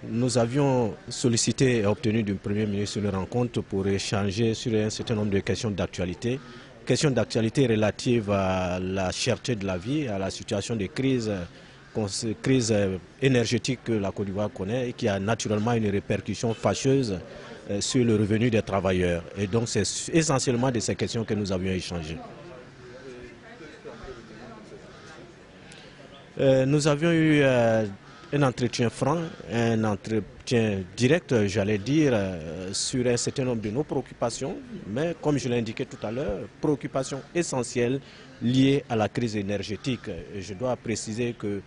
Nous avions sollicité et obtenu du Premier ministre une rencontre pour échanger sur un certain nombre de questions d'actualité. Questions d'actualité relatives à la cherté de la vie, à la situation de crise énergétique que la Côte d'Ivoire connaît et qui a naturellement une répercussion fâcheuse sur le revenu des travailleurs. Et donc c'est essentiellement de ces questions que nous avions échangé. Nous avions eu un entretien franc, un entretien direct, j'allais dire, sur un certain nombre de nos préoccupations, mais comme je l'ai indiqué tout à l'heure, préoccupations essentielles liées à la crise énergétique. Et je dois préciser que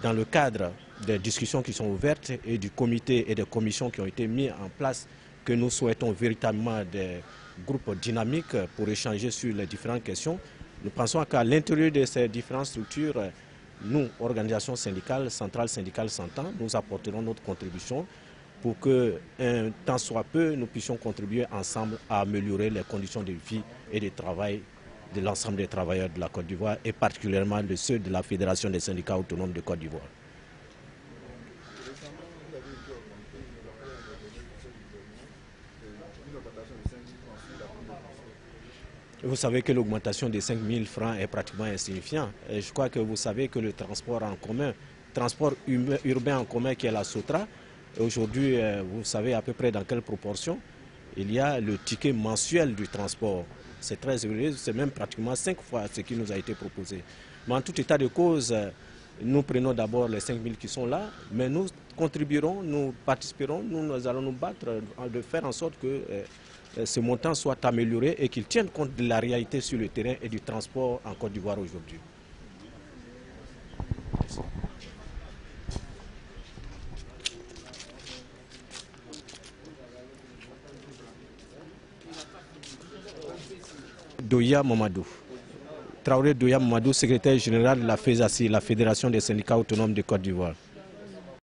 dans le cadre des discussions qui sont ouvertes et du comité et des commissions qui ont été mis en place, que nous souhaitons véritablement des groupes dynamiques pour échanger sur les différentes questions, nous pensons qu'à l'intérieur de ces différentes structures, nous, organisations syndicales, centrales syndicales s'entend, nous apporterons notre contribution pour que, un temps soit peu, nous puissions contribuer ensemble à améliorer les conditions de vie et de travail de l'ensemble des travailleurs de la Côte d'Ivoire et particulièrement de ceux de la Fédération des syndicats autonomes de Côte d'Ivoire. Vous savez que l'augmentation de 5 000 francs est pratiquement insignifiante. Et je crois que vous savez que le transport en commun, transport urbain en commun qui est la SOTRA, aujourd'hui, vous savez à peu près dans quelle proportion il y a le ticket mensuel du transport. C'est très élevé, c'est même pratiquement 5 fois ce qui nous a été proposé. Mais en tout état de cause, nous prenons d'abord les 5 000 qui sont là, mais nous contribuerons, nous participerons, nous allons nous battre de faire en sorte que ce montant soit amélioré et qu'il tienne compte de la réalité sur le terrain et du transport en Côte d'Ivoire aujourd'hui. Douya Mamadou. Traoré Douya Mamadou, secrétaire général de la FESACI, la Fédération des syndicats autonomes de Côte d'Ivoire.